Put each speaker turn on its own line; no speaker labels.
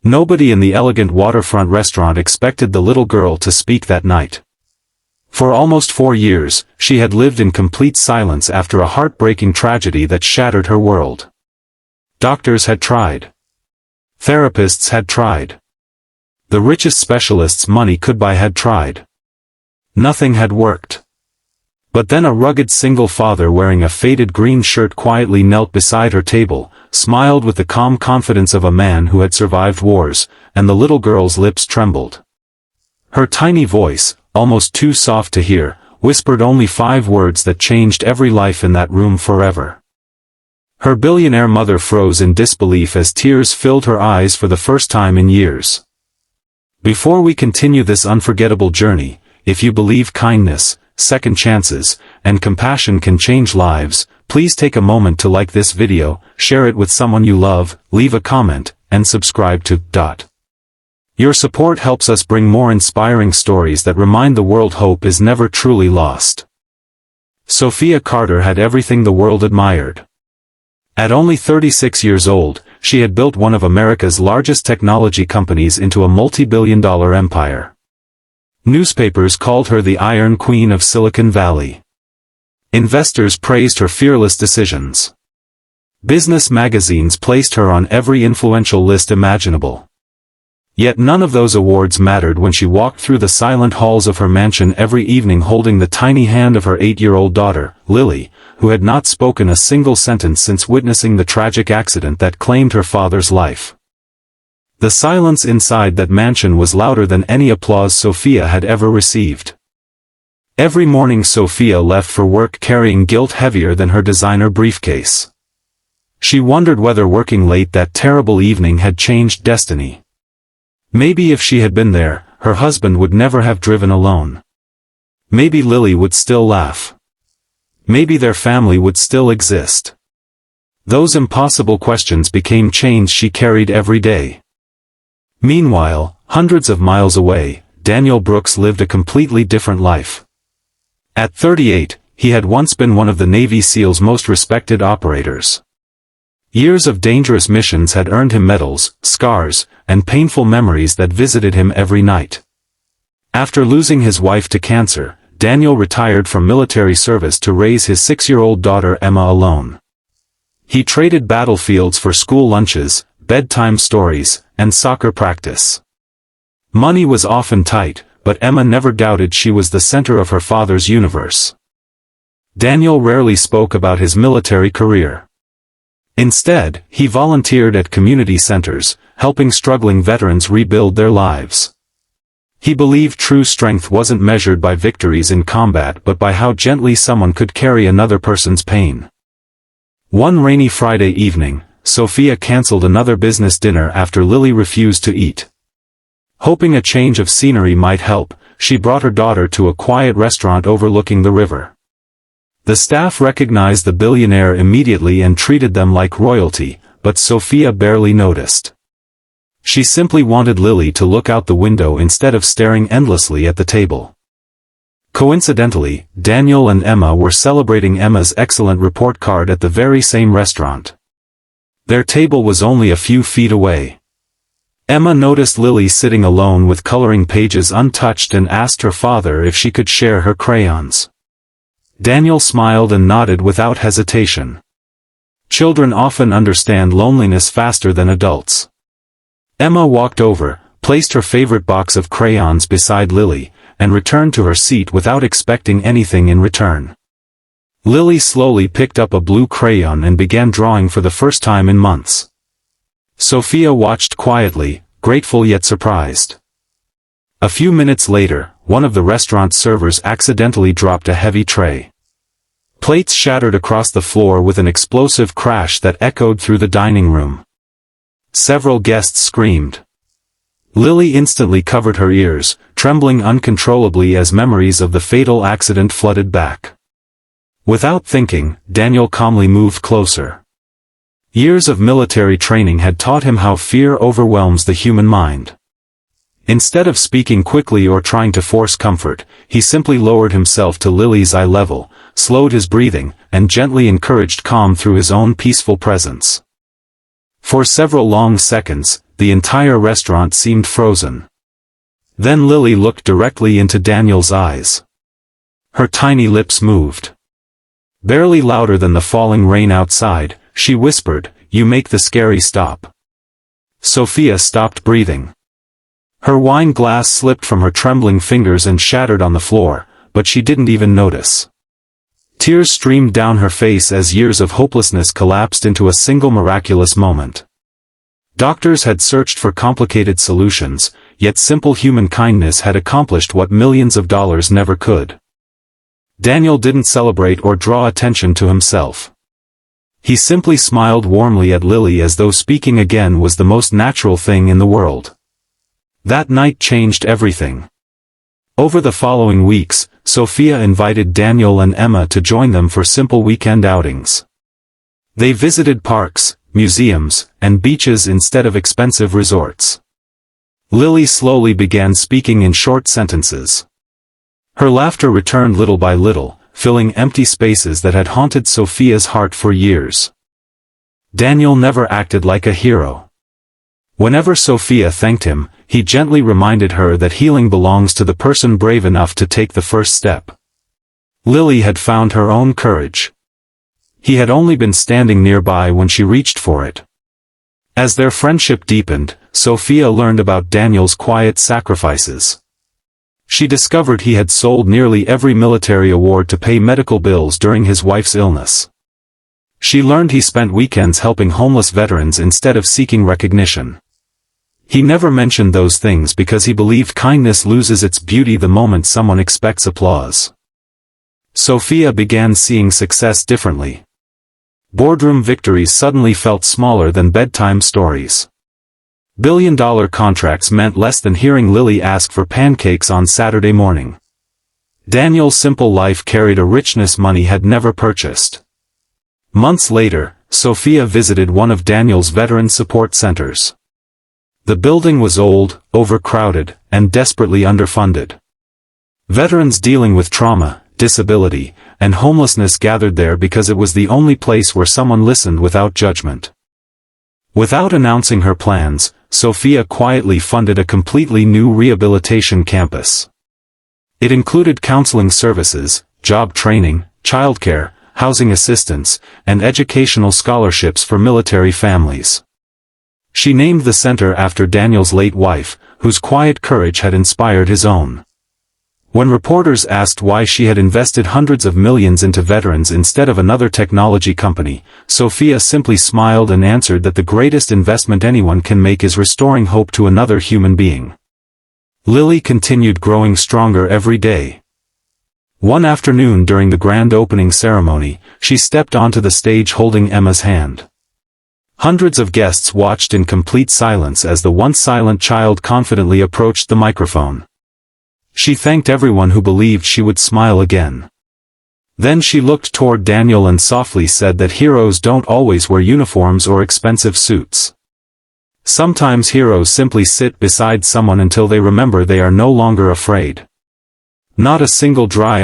Nobody in the elegant waterfront restaurant expected the little girl to speak that night. For almost 4 years, she had lived in complete silence after a heartbreaking tragedy that shattered her world. Doctors had tried. Therapists had tried. The richest specialists money could buy had tried. Nothing had worked. But then a rugged single father wearing a faded green shirt quietly knelt beside her table, smiled with the calm confidence of a man who had survived wars, and the little girl's lips trembled. Her tiny voice, almost too soft to hear, whispered only 5 words that changed every life in that room forever. Her billionaire mother froze in disbelief as tears filled her eyes for the first time in years. Before we continue this unforgettable journey, if you believe kindness, second chances, and compassion can change lives, please take a moment to like this video, share it with someone you love, leave a comment, and subscribe to Your support helps us bring more inspiring stories that remind the world hope is never truly lost. Sophia Carter had everything the world admired. At only 36 years old, she had built one of America's largest technology companies into a multi-billion-dollar empire. Newspapers called her the Iron Queen of Silicon Valley. Investors praised her fearless decisions. Business magazines placed her on every influential list imaginable. Yet none of those awards mattered when she walked through the silent halls of her mansion every evening holding the tiny hand of her 8-year-old daughter, Lily, who had not spoken a single sentence since witnessing the tragic accident that claimed her father's life. The silence inside that mansion was louder than any applause Sophia had ever received. Every morning Sophia left for work carrying guilt heavier than her designer briefcase. She wondered whether working late that terrible evening had changed destiny. Maybe if she had been there, her husband would never have driven alone. Maybe Lily would still laugh. Maybe their family would still exist. Those impossible questions became chains she carried every day. Meanwhile, hundreds of miles away, Daniel Brooks lived a completely different life. At 38, he had once been one of the Navy SEAL's most respected operators. Years of dangerous missions had earned him medals, scars, and painful memories that visited him every night. After losing his wife to cancer, Daniel retired from military service to raise his 6-year-old daughter Emma alone. He traded battlefields for school lunches, bedtime stories, and soccer practice. Money was often tight, but Emma never doubted she was the center of her father's universe. Daniel rarely spoke about his military career. Instead, he volunteered at community centers, helping struggling veterans rebuild their lives. He believed true strength wasn't measured by victories in combat but by how gently someone could carry another person's pain. One rainy Friday evening, Sophia canceled another business dinner after Lily refused to eat. Hoping a change of scenery might help, she brought her daughter to a quiet restaurant overlooking the river. The staff recognized the billionaire immediately and treated them like royalty, but Sophia barely noticed. She simply wanted Lily to look out the window instead of staring endlessly at the table. Coincidentally, Daniel and Emma were celebrating Emma's excellent report card at the very same restaurant. Their table was only a few feet away. Emma noticed Lily sitting alone with coloring pages untouched and asked her father if she could share her crayons. Daniel smiled and nodded without hesitation. Children often understand loneliness faster than adults. Emma walked over, placed her favorite box of crayons beside Lily, and returned to her seat without expecting anything in return. Lily slowly picked up a blue crayon and began drawing for the first time in months. Sophia watched quietly, grateful yet surprised. A few minutes later, one of the restaurant's servers accidentally dropped a heavy tray. Plates shattered across the floor with an explosive crash that echoed through the dining room. Several guests screamed. Lily instantly covered her ears, trembling uncontrollably as memories of the fatal accident flooded back. Without thinking, Daniel calmly moved closer. Years of military training had taught him how fear overwhelms the human mind. Instead of speaking quickly or trying to force comfort, he simply lowered himself to Lily's eye level, slowed his breathing, and gently encouraged calm through his own peaceful presence. For several long seconds, the entire restaurant seemed frozen. Then Lily looked directly into Daniel's eyes. Her tiny lips moved. Barely louder than the falling rain outside, she whispered, "You make the scary stop." Sophia stopped breathing. Her wine glass slipped from her trembling fingers and shattered on the floor, but she didn't even notice. Tears streamed down her face as years of hopelessness collapsed into a single miraculous moment. Doctors had searched for complicated solutions, yet simple human kindness had accomplished what millions of dollars never could. Daniel didn't celebrate or draw attention to himself. He simply smiled warmly at Lily as though speaking again was the most natural thing in the world. That night changed everything. Over the following weeks, Sophia invited Daniel and Emma to join them for simple weekend outings. They visited parks, museums, and beaches instead of expensive resorts. Lily slowly began speaking in short sentences. Her laughter returned little by little, filling empty spaces that had haunted Sophia's heart for years. Daniel never acted like a hero. Whenever Sophia thanked him, he gently reminded her that healing belongs to the person brave enough to take the first step. Lily had found her own courage. He had only been standing nearby when she reached for it. As their friendship deepened, Sophia learned about Daniel's quiet sacrifices. She discovered he had sold nearly every military award to pay medical bills during his wife's illness. She learned he spent weekends helping homeless veterans instead of seeking recognition. He never mentioned those things because he believed kindness loses its beauty the moment someone expects applause. Sophia began seeing success differently. Boardroom victories suddenly felt smaller than bedtime stories. Billion-dollar contracts meant less than hearing Lily ask for pancakes on Saturday morning. Daniel's simple life carried a richness money had never purchased. Months later, Sophia visited one of Daniel's veteran support centers. The building was old, overcrowded, and desperately underfunded. Veterans dealing with trauma, disability, and homelessness gathered there because it was the only place where someone listened without judgment. Without announcing her plans, Sophia quietly funded a completely new rehabilitation campus. It included counseling services, job training, childcare, housing assistance, and educational scholarships for military families. She named the center after Daniel's late wife, whose quiet courage had inspired his own. When reporters asked why she had invested hundreds of millions into veterans instead of another technology company, Sophia simply smiled and answered that the greatest investment anyone can make is restoring hope to another human being. Lily continued growing stronger every day. One afternoon during the grand opening ceremony, she stepped onto the stage holding Emma's hand. Hundreds of guests watched in complete silence as the once silent child confidently approached the microphone. She thanked everyone who believed she would smile again. Then she looked toward Daniel and softly said that heroes don't always wear uniforms or expensive suits. Sometimes heroes simply sit beside someone until they remember they are no longer afraid. Not a single dry